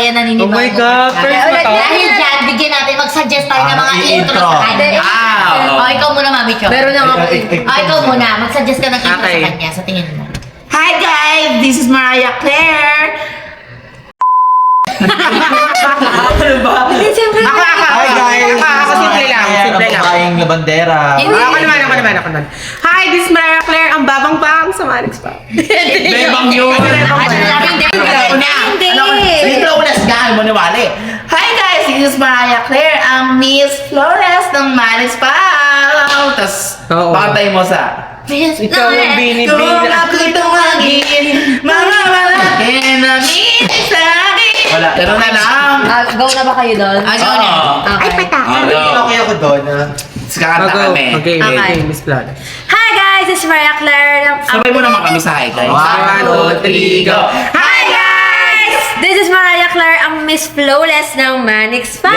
kaya naninibago. Oh my God, first Kaya ulit, ba to? dahil dyan, bigyan natin, mag-suggest tayo ng mga intro sa kanya. Ikaw muna, Mami Cho. Meron na ako. Ikaw muna, mag-suggest ka ng intro Okay. sa kanya, sa tingin mo. Hi guys, this is Mariah Claire. Ano ba? Siyempre. Hi guys! Ako, simple lang. Simple lang. Kaing labandera. Ako naman. Hi, this is Mariah Claire, ang babang-bang sa Manix pa. Bebang yun. Hindi. Dito ulas ka, maniwali. Hi guys, this is Mariah Claire, ang Miss Flores ng Maris Pao. Tapos, Oo. pakatay mo sa... Ikaw ang binibina. Kung ako'y tumagin, mga malaki na minisari. Wala. Ganun na lang. Go na ba kayo doon? Go na. Okay. Okay ako doon. Kakanta kami. Okay, Okay. Miss Flores. Hi guys, this is Mariah Claire. Sabay mo naman kami sa hi guys. 1, 2, 3, go. Hi guys! This is Mariah Claire, ang Miss Flawless ng Manix Pa.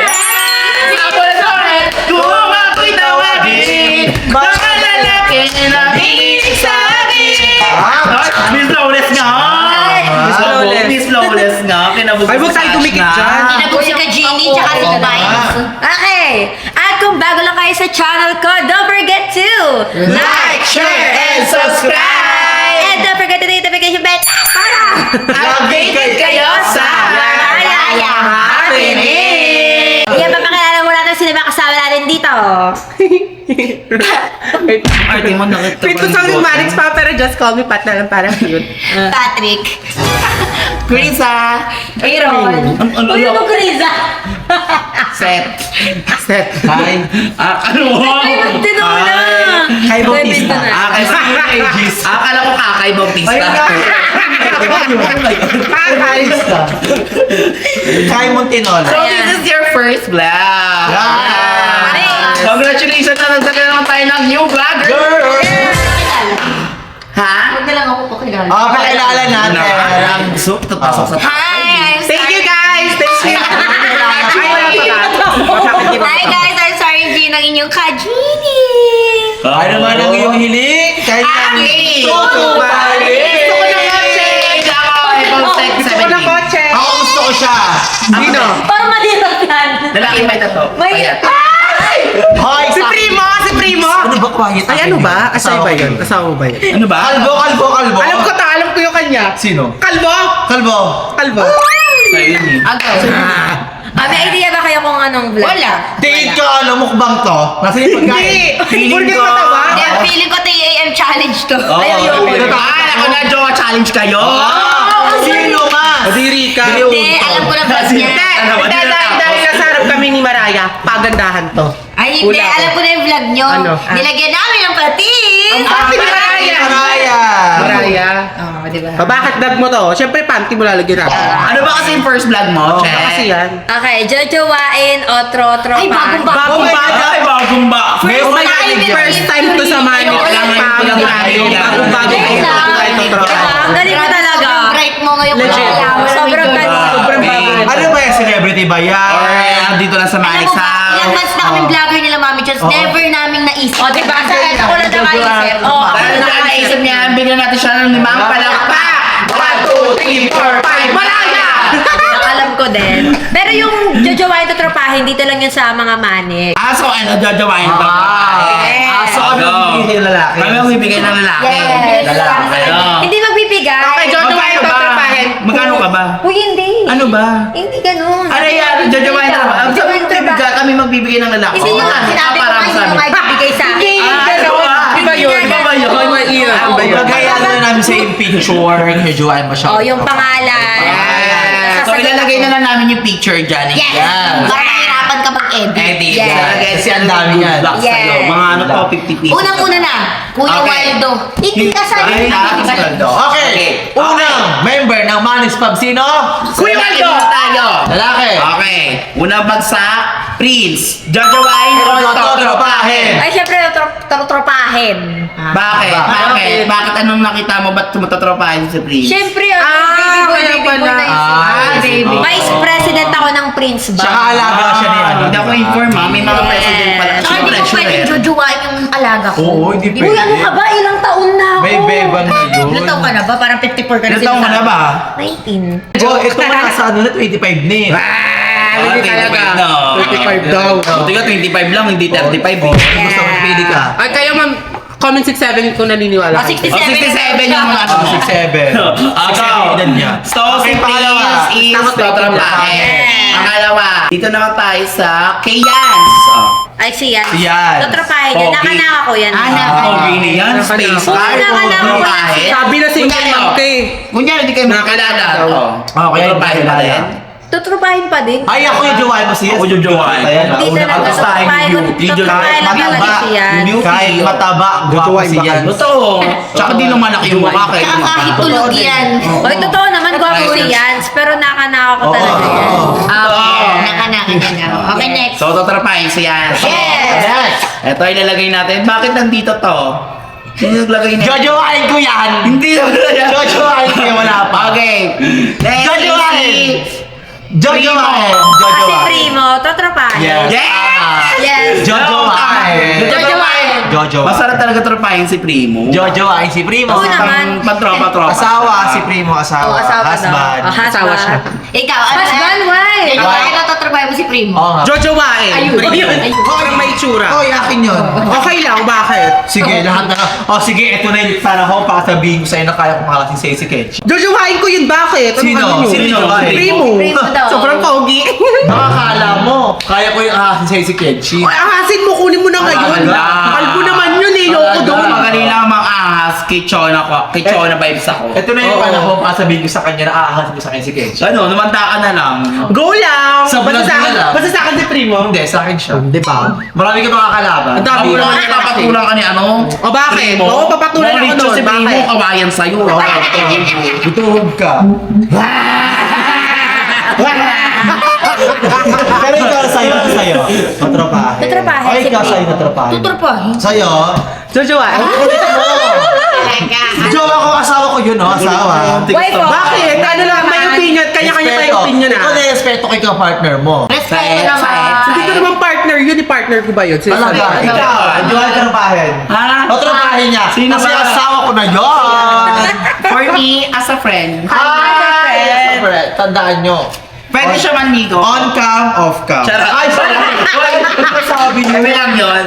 Kung ako'y tawagin, mga lalaki na minisari. Miss Flawless nga. Miss Flawless. Miss Flawless nga. Kinabukas Ay, huwag tayo tumikit dyan. Kinabog si ka Genie, tsaka si Vines. Okay. At kung bago lang kayo sa channel ko, don't forget to Like, share, and subscribe. And don't forget to hit the notification bell para Updated kayo sa Malaya Happening. Yan, papakilala mo natin sino ba kasama natin dito. Arte mo nakita. Wait, kung saan yung Manix pa, pero just call me Pat na lang, parang cute. Patrick. Krisa. Aaron. Uy, ano Krisa? Set. Set. Hi. Ano mo? Ay, magtinuna. Kay Bautista. Akala ko Kakay Bautista. Kay Montinola. So this is your first vlog. Congratulations na nagsaka naman tayo ng new vlogger. Ha? Huwag na lang ako pakilala. Pakilala natin. Ang pasok sa Hi, I'm Thank you guys! Thank you! Hi guys, I'm sorry G ng inyong ka-Genie. Ano naman ang iyong hiling? Kahit Aki! Tutumali! Gusto ko ng kotse! Ako, ibang tech Gusto ko ng 17. kotse! ako gusto ko siya. Sino? Parang malirap yan. Lalaki may tato. May- Payat. Hoy, Si Primo! Si Primo! Ano ba quiet? Ay, ano ba? Asawa ba yun? Asawa mo ba yun? Ano ba? Kalbo. Alam ko yung kanya. Sino? Kalbo! Kalbo. Kalbo. Sa'yo yun eh. May idea ba kayo kung anong vlog? Wala. Tingin ka, mukbang to? Nasa yung pagkain. Hindi! Feeling Purgit ko. mataba? Hindi, feeling ko 3 AM challenge to. Ako na, Jowa challenge kayo. Sino ma? Adiri ka. Hindi, alam ko na vlog niya. Dahil nasa harap kami ni Mariah, pagandahan to. Ay, hindi, Wala ako. alam ko na yung vlog nyo. Ano? Nilagyan namin ng patis. Panty ni Mariah! Mariah. Oo, di ba? Bakit dag mo to? Siyempre, panty mo lalagyan natin. Ano ba kasi yung first vlog mo? Ano kasi yan? Okay, Jojowain o Trotro Ay, bagong-bago. Bagong bago. Ay, bagong ba? Oh my God, first time to sa Manix. Bagong bago. Ang galing mo talaga. Sobrang bright mo ngayong Legit. araw. Sobrang galing. Sobrang bago. Ano ba yung celebrity ba yan? Or dito lang sa Alam Manix mo ba, ilang months na kaming vlogger nila, Mami Chons, never naming naisip. O, diba? Ako lang nakaisip. O, ako Dahil lang nakaisip nakaisip. niya, bigyan natin siya ng 5 palakpak. 1, 2, 3, 4, 5, Mariah! Alam ko din. Pero yung Jojowain to Tropahin, dito lang yun sa mga Manix. So ano, jajawain pa. So ano ang bibigay ng lalaki? Kami ang bibigay ng lalaki. Yes. Lalaki kayo. Hindi magbibigay. Okay, Jojowain to Tropahin. Magkano ka ba? Uy, hindi. Ano ba? Hindi ganun. Ano yan? Jajawain na ba? Ang sabi mo bibigay, kami magbibigay ng lalaki. Hindi nyo Magkano? sinabi ko Para kayo sa yung amin. magbibigay sa akin. Iba yun. Iba ba yun? Iba yun. Iba yun. Magkaya na namin sa yung picture. Medyoan mo siya. O, yung pangalan. Yes. So ilalagay na lang namin yung picture dyan. Yes! Yan. Baka mahirapan ka mag-edit. Edit. Yes. Ilalagay siya ang dami yan. Yes. Mga ano to, 50 pieces. Unang-una na, Kuya Okay. Waldo. Hindi ka sa Ay, Okay. Unang member ng Manix Pub. Sino? Kuya Waldo! Tayo. Lalaki. Okay. Unang bagsak, Prince. Jajawain o Totropahin? Ay, syempre, tropahin. Bakit? Bakit? Bakit anong nakita mo? Ba't tumatotropahin si Prince? Syempre, Ah, baby boy wala na Ah, isip. baby. Vice President ako ng Prince ba? Tsaka alaga siya ni ano. Hindi ako inform ha. May mga president pala. Tsaka hindi ko pwedeng jojowain yung alaga ko. Oo, hindi Uy, ano ka ba? Ilang taon na ako. May beban na yun. Ilan taon ka na ba? Parang 54 ka na Ilan taon ka na ba? 19. Oh, ito mo nasa ano na 25 na eh. Hindi talaga. 25 daw. Buti ka 25 lang, hindi 35 eh. Gusto mo pili ka? Ay, kayo ma'am, comment 67 kung naniniwala. Ah, 67. 67 yung ano mo. 67. Ikaw. edad niya. So, Okay, si pangalawa. Prince is Takot tatrapahin. Yeah. Pangalawa. Dito naman tayo sa Kayans. Ay, si Yan. Si Yan. Tatrapahin yan. Pogi. Nakanaka ko yan. Pogi ni yan. Space Oo, car. nakakalaman ko yan. Sabi na single Kunyari, mom ka eh. Kunyari, hindi kayo Nakakilala. makakilala. Okay, Tatrapahin pa rin. Tutrapahin pa din. Ay, ako yung jowain mo siya. Ako yung jowain. Hindi talaga. Tutrapahin ko. Tutrapahin lang talaga si Yan. Kahit mataba, gwapo si Yan. Totoo. Tsaka di lang malaki yung mukha kayo. Tsaka kahit tulog yan. Oy, totoo naman, gwapo si Yan. Pero nakanaka ko talaga yan. Okay, nakanaka niya na. Okay, next. So, tatrapahin si yan. Yes! Ito ilalagay natin. Bakit nandito to? Sino naglagay na? Jojowain ko yan! Hindi na yan. Jojowain ko yan, wala pa. Okay. Next Jojowain! is Jojowain! Si Jojowain! Primo, tatrapahin. Yes! Yes! Yes. Jojowain! Jojowain. Jojowain. Masarap talaga trapahin si Primo. Jojowain si Primo. Oo naman. Pantropa-tropa. Asawa si Primo, asawa. Oo, asawa daw. Husband. Oh, Asawa siya. Ikaw, ano? Husband, why? Jojowain na tatrabahin mo si Primo. Oo nga. Jojo Wae. Ayun. Ayun. Parang may itsura. Oy, akin yun. Okay lang, bakit? Sige, lahat na. Oh, sige, ito na yung sana ko para sabihin ko sa'yo na kaya kong makasing sa si Ketch. Jojowain ko yun, bakit? Ano Sino? ano yun? Sino jojowain? Primo. Primo daw. Sobrang pogi. Nakakala mo, kaya ko yung ahasin sa'yo si Ketchy. Ay, ahasin mo, kunin mo na ngayon. Wala. Kalbo naman yun eh, loko doon. Magaling lang mga ahas, kay Chona vibes ako. Ito na yung panahon para sabihin ko sa kanya na ahasin mo sa akin si Ketchy. Ano, numanta ka na lang. Go lang. Sa vlog Basta sa akin- nila. Basta sa akin si Primo. Hindi, sa akin siya. Di ba? Marami ka makakalaban. Ang dami Ako naman naman nila papatulang ka ni ano? O, bakit? Primo. Oo, papatulan ako Maulit doon. si Primo, Bakit? kawayan sa'yo. Gutuhog ka. Pero ikaw sa'yo, matropahin. Tatrapahin Ay, si ikaw Primo. sa'yo matropahin. Tutrapahin. Sa'yo? Jojowain. Talaga. Jowa ko, asawa ko yun, no? Asawa. Why po? Bakit? Ano lang, may opinion. Kanya-kanya tayo opinion Ikaw na. na-respeto ko ikaw partner mo. Respeto naman. Hindi ko naman partner yun. Partner ko ba yun? Talaga, Sinasabi. ikaw, jowa ka tropahin. Ha? Matropahin niya. Sino Kasi ba? asawa ko na yun. For me, as a friend. Ay, siyempre, tandaan nyo. Pwede siya manligo. On cam, off cam. Charot. Ay, sorry. Sabi niyo. Kami lang yun.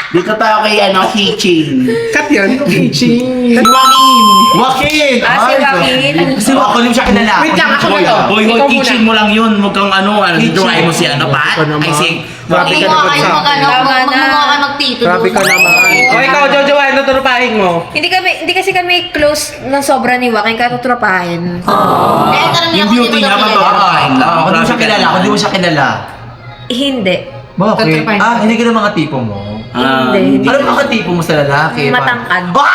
Dito tayo kay Kichin. Cut yun. Si Joaquin. Joaquin! Ah, si Ay, Joaquin. Si Joaquin, hindi mo siya kilala. Wait lang, ako na to. Hoy, Ikaw Kichin muna. mo lang yun. Huwag kang Joaquin mo si Pat. Ikaw naman. Ay, si Grabe ka Hindi mo naman kayo sa mag-ano, Tama na. magmumukha ka magtito. Grabe ka naman. O ikaw, Jojowain, tuturupahin mo. Hindi kasi kami close ng sobra ni Joaquin kaya tutrapahin. Kaya tanong niya Yung kung beauty hindi mo niya, daw kilala. magpapapain lang. Kung di mo siya kilala, kung di mo siya kilala. Hindi. Bakit? Tatrapahin. Hindi ka ng mga tipo mo. Hindi. Ano ba mga tipo mo sa lalaki? Matangkad. Ah!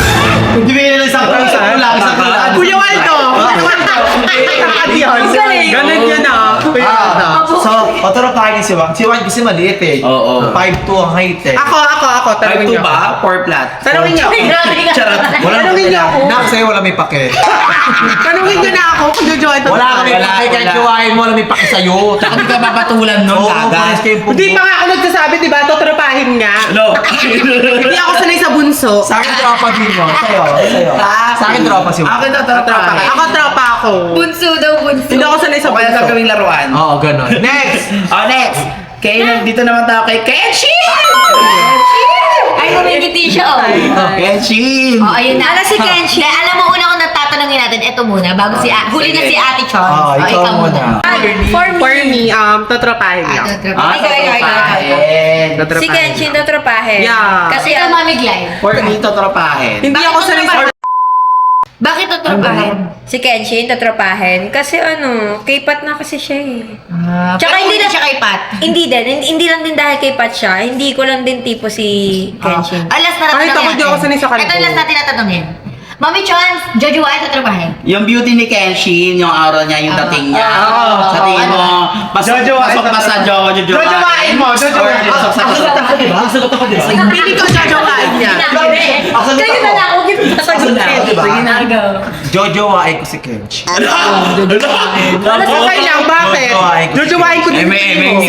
Hindi mo yun isang isang Matangkad. Kuya Waldo! Kuya Waldo! Takad yun. Ang galing. Ganun yun ah. Kuya Waldo. So, otoropahin si Wang. Si Wang kasi maliit eh. Oo. 5'2" ang height eh. Ako. Tanungin 5'2 niyo. ba? 4 flat. Tanungin niyo ako. Charot. Tanungin niyo ako. Nak, sa'yo wala may pake. Tanungin niyo na ako kung Jojowain Wala kami Wala, pake kahit wala. gawain mo, wala may pake sa'yo. Tsaka di ka papatulan nun, Oo, gaga. pares kayong pugo. Hindi pa nga ako nagsasabi, di ba? Tuturupahin nga. No. Hindi ako sanay sa bunso. Sa akin tropa din mo. Sa'yo. Sa akin tropa si Wang. Akin na Tropa ka. tatrapahin. Ako tropa ako. Bunso daw, bunso. Hindi ako sanay sa O kaya bunso. gagawing laruan. Oo, ganun. Next! Next. Dito naman tayo kay Kenshin! Ay, kumingiti siya, oh. Kenshin! Oh, ayun na. Ala si Kenshi. Dahil alam mo, una kong natatanungin natin, ito muna, bago si huli na Sige. si Ate Chon. Oh, ikaw muna. For me, tuturupahin lang. Tatrapahin. Si Tuturupahin. Kenshin tutrapahin. Yeah. Kasi Ikaw, Mami Glenn. For me, tatrapahin. Hindi ako sanay sa... Bakit tutrapahin? si Kenshin tutrapahin. Kasi K-pop na kasi siya eh. Tsaka hindi na siya kay Pat. Hindi din. Hindi lang din dahil K-pop siya. Hindi ko lang din tipo si Kenshin. Last na Kahit ako, natanongin di ako sanay sa kanila. Ito yung last natin natanongin. Mami Chon, Jojo ay tutrapahin. Yung beauty ni Kenshin, yung aura niya, yung dating niya. Oo. Sa tingin mo, pasok ba sa Jojowain? Jojowain mo, Jojowain. Pasok sa ako, di ba? Sagot ako, di ba? Pili ko Jojowain niya. Sagot Kayo na lang ako. Sagot ako, di ba? Sige na, go. Jojowain ko si Kench. Okay lang, bakit? Jojowain ko din Eme,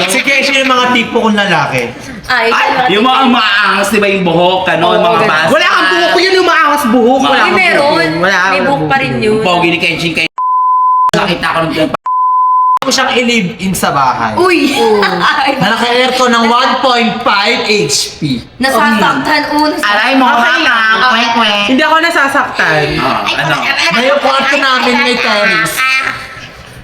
Si Kench yung mga tipo kong lalaki. Ay, yung mga maangas, di ba yung buhok, yung mga bas. Wala kang buhok ko yun yung maangas buhok. buhok, wala Ay, kang meron. buhok. Wala, May wala book pa rin yun. Pogi ni Kenshin kay nakita ko nung Ako siyang i-live-in sa bahay. Uy! Na naka-aircon ng 1.5 HP. Nasasaktan una sa... Aray mo, kwek. Hindi ako nasasaktan. Ano? Ngayong kwarto namin may terrace.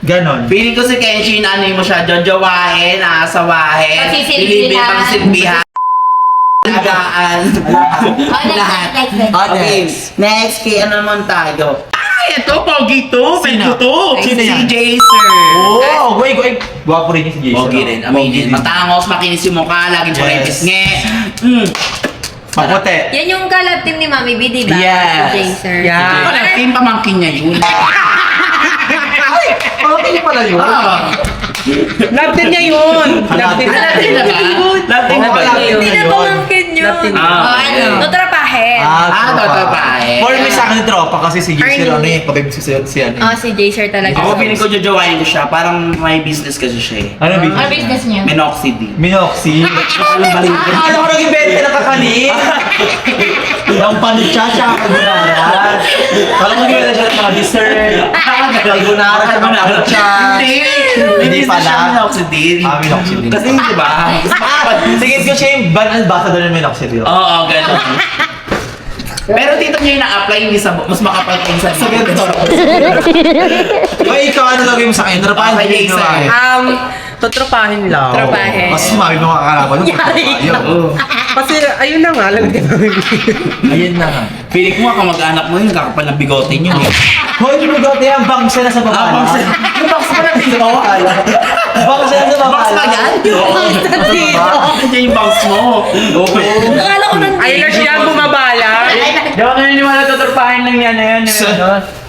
Ganon. Feeling ko si Kenshin, ano mo siya, jojowain, aasawahin, Pagsisilbihan. ilibig ang silbihan. Alagaan. Lahat. Okay, next kay ano naman tayo? Ay, ito, pogi to. Pwede to. Sino Si yan? Jaser. Oh, wait. Gwapo rin yung si Jason. Pogi rin, aminin. Matangos, makinis yung mukha, laging parentis nge. Maputi. Yan yung collab team ni Mami B, di ba? Yes. Si Jaser. Yeah. Wala, team pamangkin niya yun. Pamangkin pala yun. Love din niya yun. Love din Latin na ba? Latin na ba? Hindi na pamangkin yun. Love din niya. Ano? Totrapahin. totopahin. For me sa akin tropa kasi si Jason ano eh. Pabib si ano eh. Si Jaser talaga. Ako feeling ko jojowain ko siya, parang may business kasi siya eh. Ano Ano business? business niya? Minoxidil. Minoxy. Akala ko nag-ibenta ng kakanin. Ang panutsa siya kagunaran. Akala ko nag-ibenta siya ng mga dessert. Kagunaran siya ng panutsa. Hindi Business siya pala. minoxidil. Minoxidil. Kasi di ba? Tingin ko siya yung brand ambassador ng Minoxidil. Oo, ganun. Pero dito niya yung na-apply, hindi sa mas makapal pa yung sa Ay, ikaw ano lagay mo sa akin? Trapahan Okay, din Jason. Tutropahin lang. Tropahin. Kasi sumami mo kakalaban ng pagpapayo. Kasi ayun na nga, lalagyan namin. Ayun na nga. Feeling ko nga kamag-anak mo yun, kakapal ng bigote niyo. Hoy, yung bigote ang bangsa na sa baba. bangsa. Yung bangsa na sa baba. Bangsa na sa baba. Box pa yan? Nandiyan yung box mo. Okay. Akala ko nandito. Eyelash yan, bumabala. Di ba naniniwala tuturpahin lang yan na yan?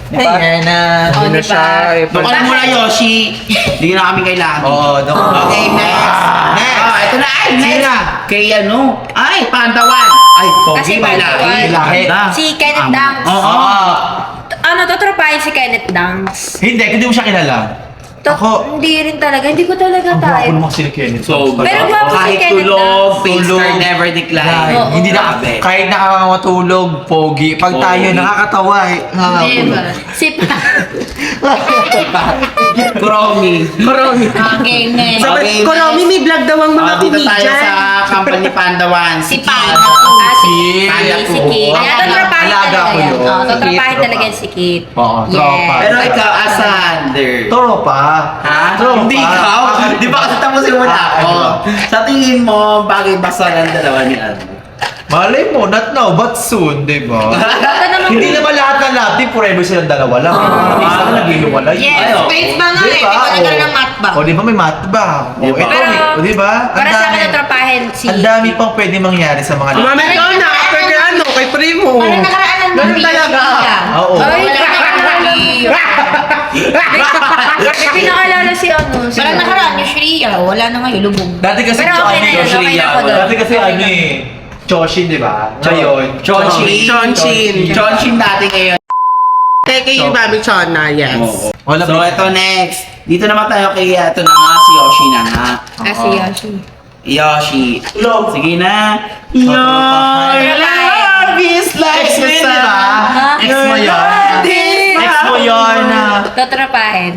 Ayan na. Oh, di ba? Doon muna, Yoshi. Hindi na kami kailangan. Oo, Okay, next. Next. Ito na. Ay, Sino next. na? Kay ano? Ay, Pantawan. Ay, Kasi pogi, may Pantawan. lahi. Lahi. Si Kenneth Danks. Oo. Totrapahin si Kenneth Danks. Hindi mo siya kilala. Ako- Hindi rin talaga. Hindi ko talaga Ang gwapo type. naman si Kenneth. So, Pero gwapo si kahit Kenneth tulog, Danks. Pixar Tulog. never decline. Ay, Oo. hindi na, Grabe. kahit nakakamatulog, pogi. Pag tayo Pogi. nakakatawa eh. Diba? Si Kuromi. Okay, next. Okay, Kuromi, may vlog daw ang mga Dito tayo comedian. sa company Pandawan. Si Kid. Panda. si Kid. Si Kid. Oo. Kaya totrapahin Alaga talaga ko yan. yun. Oo, totrapahin Tropa. talaga yan si Kid. Oo, tropa. Pero ikaw, Asander. Tropa. Ha? Tropa. Hindi ikaw? Di ba kasi tapusin mo na ako? Sa tingin mo, bakit basta ng dalawa ni Ano? Malay mo, not now, but soon, di ba? Hindi naman lahat ng love team, forever silang dalawa lang. Isa ka nag-iiwalay. Yes, Ano? space ba nga eh. Di ko nagkaroon ng mat ba? O di ba may mat ba? O Di ba? ito, Pero, o di ba? Ang Para sa dami. akin totrapahin si... Ang dami pang pwede mangyari sa mga Mami ko na, after kay ano, kay Primo. Parang nakaraan ng Ganun Mami talaga. Yoshia. Oo. Ay, Wala may pinakalala si ano. Si Parang nakaraan yung Shria. Wala na ngayon, lubog. Dati kasi Pero okay na yun, Johnny, okay na ako doon. Dati kasi ano eh, Choshin, di ba? Ngayon, Chonshin. Chonshin. Chonshin dati ngayon. Teke yung Mami Chona, yes. Oo. Wala So, ba- ito next. Dito naman tayo kay ito na nga, si Yoshi na nga. Si Yoshi. Yoshi. Tulog. Sige na. Your Your love is like Ex mo the yun, di ba? sun. Ex mo yun. Ex mo yun. Totrapahin.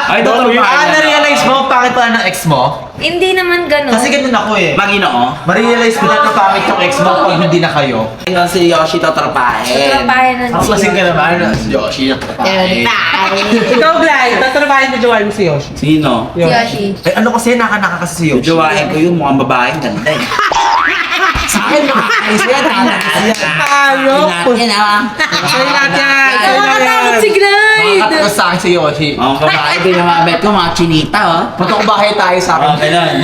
Ay, Dr. Marla. na-realize mo, pangit pala ng ex mo? Hindi naman ganun. Kasi ganun ako eh. Maginoo. Ma-realize ko na pangit yung ex mo pag hindi na kayo. Ayun si Yoshi totrapahin. Totrapahin na Ako kasi ka naman, si Yoshi yung kapatid. Ikaw, Glay, tatrabahin mo Joanne mo si Yoshi. Sino? Si Yoshi. Eh, ano kasi, naka kasi si Yoshi. Jowain ko yung mukhang babaeng ganda eh. Sa akin, nakakais yan. Ayok. Yan ah. Sa'yo lahat yan. Sa'yo lahat Nakakatakot yan. si Glide. Nakakatakot sa akin si Yoshi. Mga babae din na mga bet ko, mga chinita oh. Patong bahay tayo sa Oh, akin. ganun.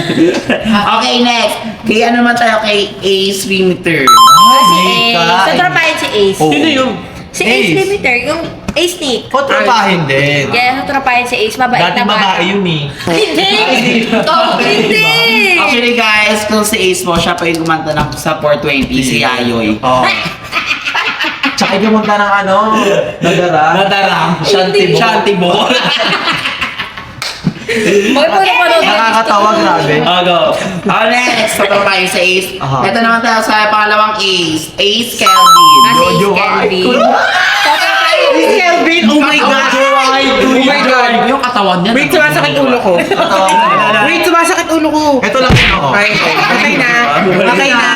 Okay, next. Kaya naman tayo kay Ace Limiter. Si Ace. Totrapahin si Ace. Oh. Sino yung? Si Ace Ace. Limiter. Yung Ace Nick. Kontrapahin din. Kaya totrapahin si Ace. Mabait Dati na bata. babae yun eh. Hindi. Hindi. Actually guys, kung si Ace mo, siya pa yung kumanta ng sa 420, si Ayoy. Oo. Tsaka pumunta ng ano, Nadara. Nadarang. Shantibo. Shantibo. Huwag mo na panood. Nakakatawa, grabe. Go. Next, tatrapahin si Ace. Aha. Ito naman tayo sa pangalawang Ace. Ace Kelvin. Ah, si Ace Jojo, Kelvin. Kelvin. Miss Kelvin, oh my God! Oh my God! Yung katawan niya. Wait, sumasakit ulo ko. Wait, sumasakit ulo ko. Ito lang yun ako. Okay na. Okay na.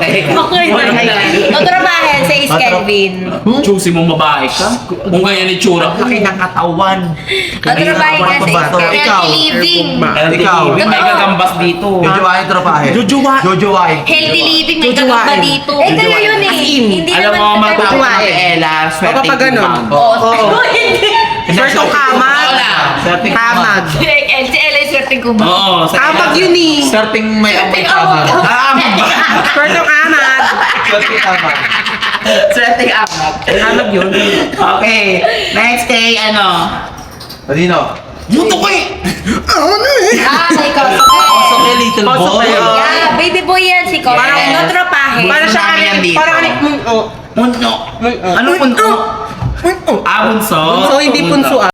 Okay. Totropahin si Is Kelvin. Choosy mong babae ka? Kung ganyan ni Tsura. Laki ng katawan. Totropahin ka si Is Kelvin. Healthy living. Ikaw. May gagambas dito. Jojowain tropahe. Jojowain. Healthy living. May kakaba dito. Eh, kayo yun eh. As in. Hindi Alam mo, naman matapos na kay Ella, O kapag ganun. Oo. Hindi. Swertong kamag. Swerteng Kamag. Si Ella yung swerteng kumag. Oo. Kamag yun eh. Starting may amoy kamag. Swertong kamag. Swerteng kamag. Swerteng amat. Kamag yun. Okay. Next kay ano? Padino. Muto ko eh! May koso. Oso kay Little Boy. Yeah, baby boy yan si Ko. Yes. Totropahin. Para siya Namin yan dito. parang anik mong o. Munto. Anong munto? Bunso. So, hindi punso ah.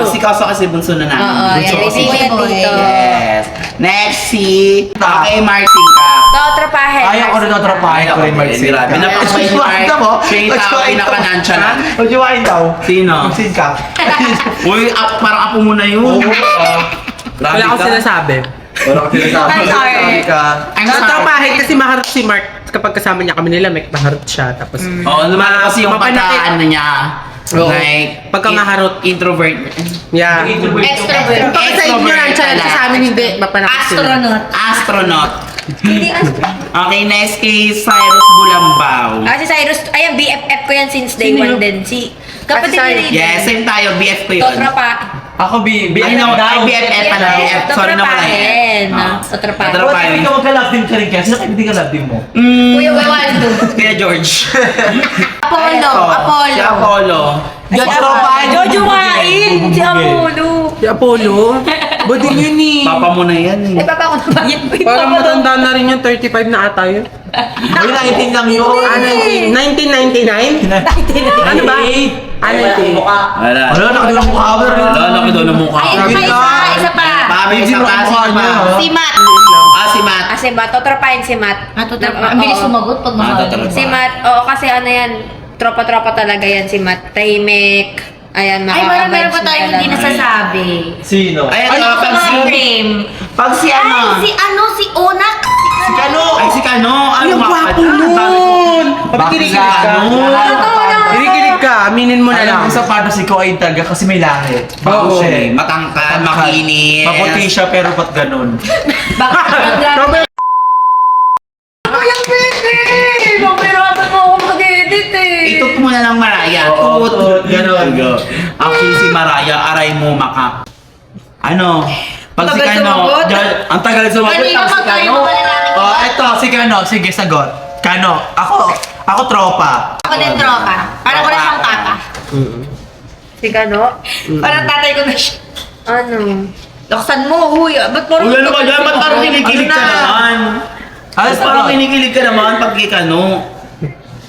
Si Kaso kasi bunso na namin. Oo, yan. Baby boy yan dito. Yes. Next si okay, Marcin ka. Totropahin. Ayaw ko rin natrapahin ko rin mag-sing. Grabe. Napakabay ni Jojowain ka mo? Siya yung tao ay nakananchalan. Jojowain daw. Sino? Mag-sing ka. Uy, parang apo mo na yun. Wala akong sinasabi. Wala ko sinasabi. I'm sorry. I'm sorry. Natrapahin kasi maharot si Mark. Kapag kasama niya kami nila, may maharot siya. Tapos, Oo, lumala kasi yung mapanakit. pagkaan niya. Oo. Like, Pagka maharot. introvert. yeah. Extrovert. Pagka sa ignorant siya, Extrovert sa amin hindi. Mapanakit sila. Astronaut. Astronaut. Hindi Okay, next kay Cyrus Bulambaw. Ah, si Cyrus, ayan, BFF ko yan since day one din. Si kapatid ni Yes, same tayo. BF ko yun. Totropa. Ako, I know, ay BFF pala. BF. Sorry na wala. Totropahin. Ah. Totropahin. Totropahin. Hindi ka magka-love team ka rin kaya. Sino kaibigan ka love team mo? Kuya Waldo. Kuya George. Apollo. Si Apollo. Jojo Wain. Si Apollo. Si Apollo? Buding yun eh. Papa mo na yan eh. Eh, papa ko na ba yan? Parang matanda na rin yung 35 na ata yun. Uy, 19 lang yun. Ah, 1999? Ano ba? Ah, 19. Wala. Wala, nakadilang mukha mo rin. Wala, nakita na mukha. Ay, isa pa. Pabi, isa pa. Si Matt. Si Matt. Kasi ba, totropahin si Matt. Ang bilis sumagot pag totropahin. Si Matt, oo, kasi ano yan, tropa-tropa talaga yan si Matt. Tahimik. Ayan, Ay, meron pa makaka-vibes tayo mo hindi talaga. nasasabi. Sino? Ay, Ay, ano, sa mga frame. pag si ano. Si Onak. Si Kano. Ay, si Kano. Ay, Ano ang nga gwapo pala? nun! Pakikinig ka. Totoo Kinikilig ka, aminin mo na lang. Alam mo sa paano si Ko ay taga kasi may lahi. Bago Oo. siya eh. Matangkad, makinis. Maputi siya pero ba't ganun? Bakit? Robert, Pagpirapan mo ako mag-edit eh. Itut mo na lang Maraya. Oo, Tut. ganun. Actually, si Maraya, aray mo maka. Ano? Pag si Tagal Kano, sumagot. Ang tagal sumagot. Kanina Tapos pa si tayo Kano. malalaman. Oh, eto, si Kano. Sige, sagot. Kano. Ako tropa. Ako din tropa. Parang wala siyang tata. Si Kano? Parang tatay ko na siya. Ano? Laksan mo, huy. Ba't parang... Uy, ano ka dyan? Ba't parang kinikilig ka Ano na? naman? Alas Ba't parang kinikilig ka naman pag kay Kano?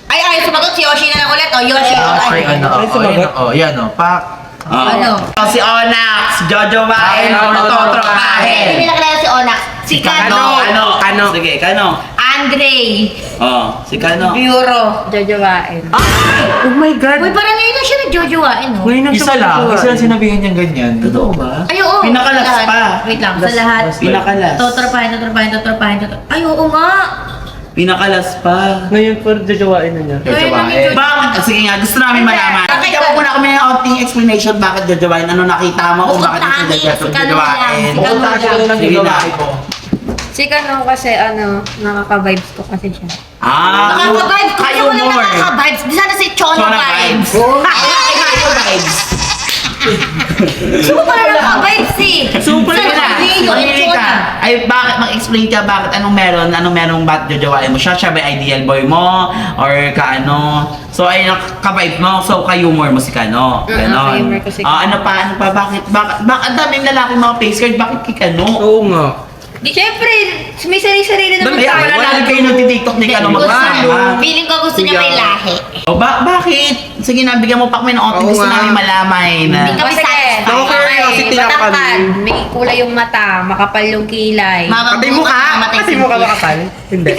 Ay, sumagot si Yoshi na lang ulit. O, Yoshi. Ay, ano. Oh, yan oh. Pak. Ano? Si Onyx, Jojo Wain, Hindi Totropahin. nila kilala si Onak. Si Kano. Kano. Sige, Kano. Andre. Oh, si Kano. Bureau. Jojowain. oh my God. Uy, parang ngayon na siya nagjojowain, no? Ngayon ang Isa lang. Isa lang sinabihan niyang ganyan. Totoo ba? Ay, oo. Pinakalas Lahat. pa. Wait lang, sa lahat. Pinakalas. Totropahin. Ay, oo nga. Pinakalas pa. Ngayon for jojowain na niya. Jojowain. Bakit? Sige nga, gusto namin malaman. Nakita mo muna kami ng outing explanation bakit Jojowain. Ano nakita mo kung bakit Bukod ito si Kano lang. Jojowain. Si Kano lang. Sige na. Si Kano kasi ano, nakaka-vibes ko kasi siya. Nakaka-vibes. Kung Kayo wala more. nakaka-vibes, di sana si Chona Chona vibes. vibes. Kayo vibes. Super nakaka-vibes eh. Super Sa ka. Rio and Mamili Chona. ka. Ay, bakit? Mag-explain ka bakit anong merong ba't jojowain mo siya? Siya ba ideal boy mo? Or kaano? So, ay ka-vibe mo. So, ka-humor mo si Kano. Ganon. ka-humor ko si Kano. Ano pa? Bakit? Ang daming lalaki mga face card. Bakit kay Kano? Oo nga. Di, syempre, may sarili-sarili naman Kaya tayo. wala lagi kayo nagtitiktok ni Kano magsama. Feeling ko gusto niya may lahi. O bakit? Sige na, bigyan mo pa kami ng outing. Oo Gusto nga. namin malamay na. Hindi kami Sige. satisfied. No curiosity lang kami. Matangkad, may kulay yung mata, makapal yung kilay. Pati mukha. Pati mukha makapal. Hindi.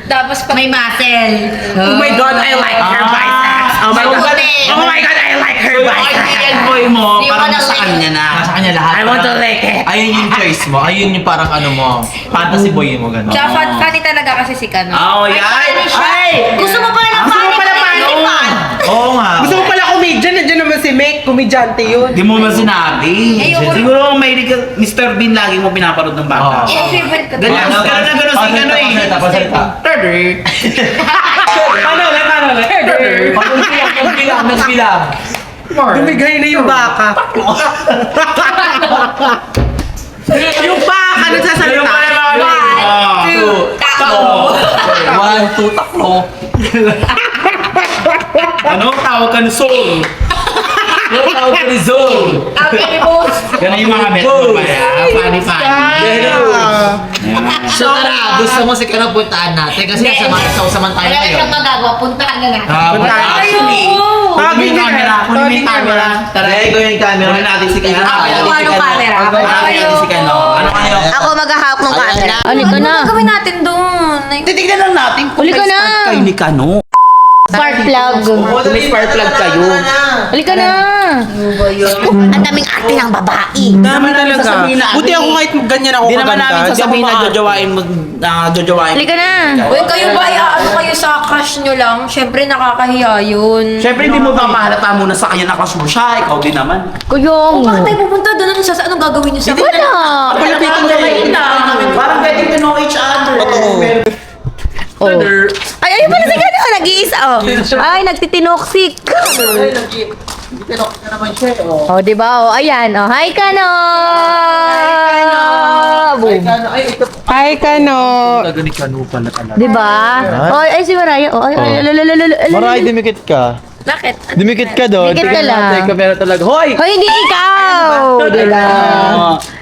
Tapos pag May muscle. Oh my God, I like her biceps. Oh my God. Oh my God, I like her So, yung biceps. ideal boy mo, Hindi parang mo na sa like. kanya na. Sa kanya lahat. I want to lick it. Ayun yung choice mo. Ayun yung parang ano mo. Fantasy boy mo gano'n. Tsaka funny talaga kasi si Kano. Oh, yan. Ay! Gusto mo pala ng Gusto mo pala funny fan? Oo nga. Gusto mo pala comedian? Nandiyan naman si Meg. Komedyante yun. Di mo man sinabi. Ayoko. Siguro may Mr. Bean lagi mo pinapanood ng bata. Oo. Yung favorite ko. Ganyan, ganun na ganun si Kano eh. Pasalita. Turder. Paano ulit? Nagbilang. Dumigay na yung baka. Yung baka nagsasalita. One, two, taklo. Ano? Tawag ka ni Soul. Ano tawag ka ni Zone? Ganun yung mga bet mo ba yan? Funny. So tara, gusto mo si Kano puntaan natin kasi sama tayo Wala na ngayon. siyang magagawa. Puntahan na natin. Actually, Tawagin yung niya camera. na. Kunin mo yung camera. Tara, ikaw yung camera. Kunin natin si Kano. Ano camera? Kunin natin si Kano. Ano kayo? Ako maghahawak ng camera. Ano na? Ano gagawin natin doon? Titignan lang natin kung Uli ka may na. start kayo ni Kano. Spark plug. Kung may spark plug kayo. Halika na. Ang daming arte ng babae. Dami talaga. sasabihin na ano Buti ako eh. kahit ganyan ako Hindi naman kaganda. namin Di ako sasabihin na maarte. jojowain mo. Halika na. Uy, kayo ba, ano kayo sa crush nyo lang? Siyempre, nakakahiya yun. Siyempre, hindi mo papahalata muna sa kanya na crush mo siya. Ikaw din naman. O, bakit tayo pupunta doon? Anong gagawin nyo sa Wala. Palapitan niya lang. Parang getting to know each other. Oh. Ay, ayun pala si Kano. Nag-iisa, oh. Ay, nagtitinoksik. Oh, di ba? Oh, ayan. Oh, hi, Kano. Boom. Hi, Kano. Gagawin ni Kano pala talaga. Di ba? Oh, ay, si Mariah. Oh, ay, Maray, dimikit ka. Bakit? Dimikit ka doon. Dimikit ka lang. Tingnan kamera talaga. Hoy! Hoy, hindi ikaw. Di ba?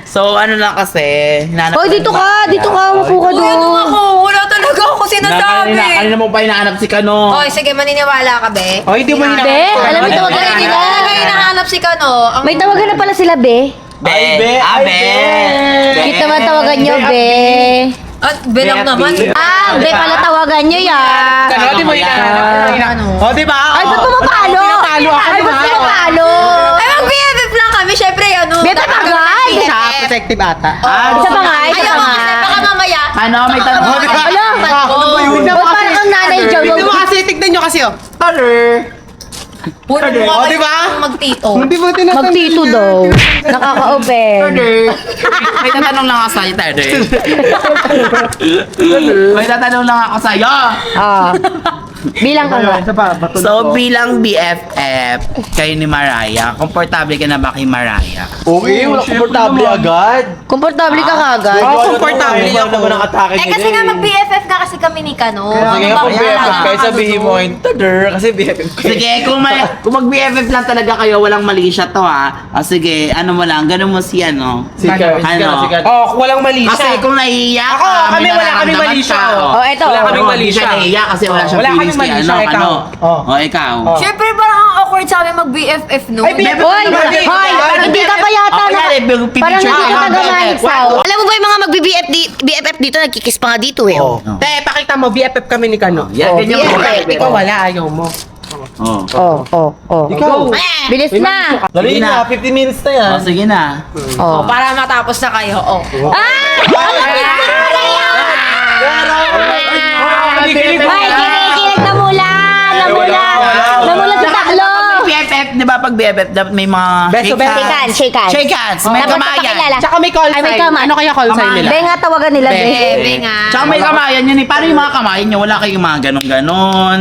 So, ano lang kasi, hinanap Hoy, dito ka. Dito ka. Upo ka Uy, ano doon. ako? Wala talaga ako sinasabi. Kanina mo pa hinahanap si Kano. Oy, sige, maniniwala ka, be? Oh, hindi mo Be, hinahanap. alam mo, Hindi tawagan na hindi sila. ko talaga hinahanap si Kano. May tawagan na pala sila, Be. Be. Kita ba tawagan nyo, Be? At belang naman. Ah, Be pala tawagan nyo, ya. Kano, di mo hinahanap. Oh, di ba? Ay, ba't pumapalo? Pinapalo ako, Ay, di ba't ba? pumapalo? Ay, mag-BFF lang kami. Siyempre, ano. Be, tawagan. Siya, protective ata. Isa pa nga, isa Ayaw pa mo nga. kasi baka mamaya. Ano, may tanong. Ala, ba't parang ang nanay Tignan mo Joe? kasi, tignan nyo kasi oh. Puro mo Oh, di ba? magtito. Hindi mo tinatanong Magtito niya. daw. Nakaka-open. May tatanong lang ako sa'yo, Tede. May tatanong lang ako sa'yo. Ah. Bilang ka nga. So, bilang BFF kayo ni Mariah, komportable ka na ba kay Mariah? Okay, wala komportable agad. Komportable ka kagad. Oo, komportable ako. naman ang atake Eh, kasi nga mag-BFF nga kasi kami ni Kano. Sige nga, kung BFF kayo sabihin mo, tader, kasi BFF kayo. Sige, kung mag-BFF lang talaga kayo, walang mali siya to ha. O sige, ano mo lang, ganun mo si ano. Ano? Oh, walang mali Kasi siya. kung naiiyak Ako, ka, kami, may wala kami nararamdaman mali siya, ka, oh. Oh, eto. Wala kami Oo, mali hindi siya siya. naiiyak kasi wala siyang Wala kami feelings kay mali ano, siya, ikaw. ano. Oh. O, ikaw. Siyempre, parang ang awkward sa amin mag-BFF, no? Ay, BFF Hoy, naman, eh. hoy, hindi ka pa yata Oh, na. yan, Parang pipicture hindi ka, ka taga-manic BFF. sao. Alam mo ba yung mga mag-BFF dito, nagkikis pa nga dito eh. Oh. Te, pakita mo, BFF kami ni Kano. Yan, ganyan mo. BFF. Ikaw wala, ayaw mo. Oh. Oh. Ikaw. Bilis na. Dali na, 15 minutes na yan. Oh, sige na. Oh. Para matapos na kayo. Oh. Ah! Ay, kinikilig na mula. Namula sa taklo. BFF, di ba pag BFF, dapat may mga Beso, shake beso. hands. Shake hands. Shake hands. May Tapos kamayan. papakilala. Tsaka may call Ay, may sign. kamay. Ano kaya call sign nila? Be nga tawagan nila, Be. Bebe nga. Tsaka may kamayan yun eh. Paano yung mga kamayan nyo? Wala kayong mga ganon.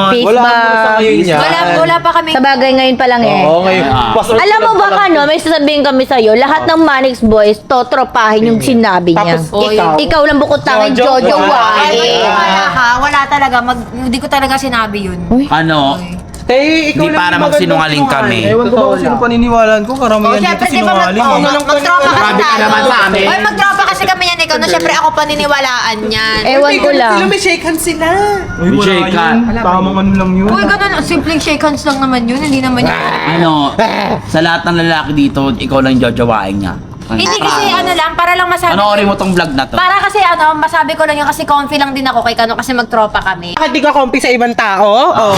Peace Wala ba? mo na sa ngayon yan. Wala pa kami. Sa bagay ngayon pa lang eh. Oo, ngayon. Pasok- Alam mo ba Kano, may sasabihin kami sa'yo, lahat ng Manix Boys, totropahin yung sinabi niya. Tapos ikaw. Ikaw lang bukod tanging Jojo Jojo Wae. Wae. Wala ka. Wala talaga. Hindi ko talaga sinabi yun. Ano? Eh, ikaw Hindi lang para yung magsinungaling kami. Ewan ko ba kung sino paniniwalaan ko, karamihan dito Siyempre, di ba sinungaling eh. mag-tropa kasi Grabe ka tayo. naman sa amin. Hoy, mag-tropa kasi kasi kami yan, ikaw, no, syempre ako paniniwalaan yan. Ewan ko lang. Sila may shake hands sila. Uy, Shake wala yun. Tamang ano lang yun. Uy, ganun, simpleng shake hands lang naman yun, hindi naman yun. Ano, sa lahat ng lalaki dito, ikaw lang jojowain niya. Hindi kasi ano lang, para lang masabi. Panoorin mo tong vlog na to. Para kasi ano, masabi ko lang yun kasi comfy lang din ako kay Kano kasi magtropa kami. Bakit di ka comfy sa ibang tao? Oh.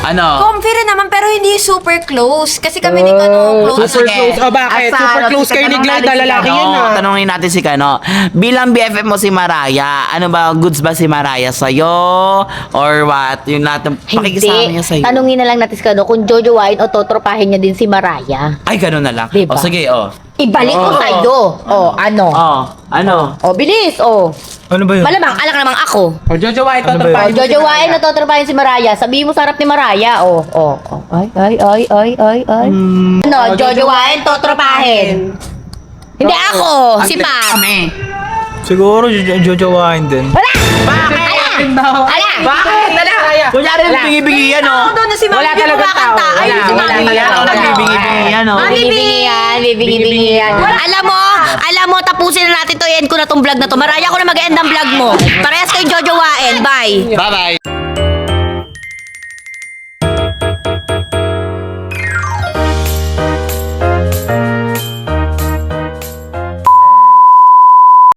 Ano? Comfy rin naman pero hindi super close. Kasi kami ni Kano close. Super close. Oh, bakit? Super close kayo ni Glad, lalaki yan ha. Tanongin natin si Kano. Bilang BFF mo si Mariah, ano ba, goods ba si Mariah sa'yo? Or what? Yung natin, pakikisama niya sa'yo. Tanungin na lang natin si Kano kung jojowain o totropahin niya din si Mariah. Ay, ganun na lang. Diba? O sige, o. Ibalik ko sa'yo. O, ano? Ano? O, bilis. O. Ano ba yun? Malamang, alam ka namang ako. Oh, Jojo White, Ano ba O, yun? jojowain o totropahin si Mariah. Sabihin mo sarap ni Mariah. O, o. Ay. Ano, jojowain, totropahin. Hindi ako, si Pat. Kami. Siguro jojowain din. Wala! Bakit? Ala! Bakit? Kunyari bingi-bingi yan, o. Doon na si Mami Wala yung talagang kumakanta. tao. Ay, Wala, si wala Mami. talaga. Wala, bingi-bingi yan, o. Bibingi yan. Alam mo, tapusin na natin to. I-end ko na tong vlog na to. Mariah ko na mag-end ang vlog mo. Parehas kayong jojowain. Bye! Bye-bye.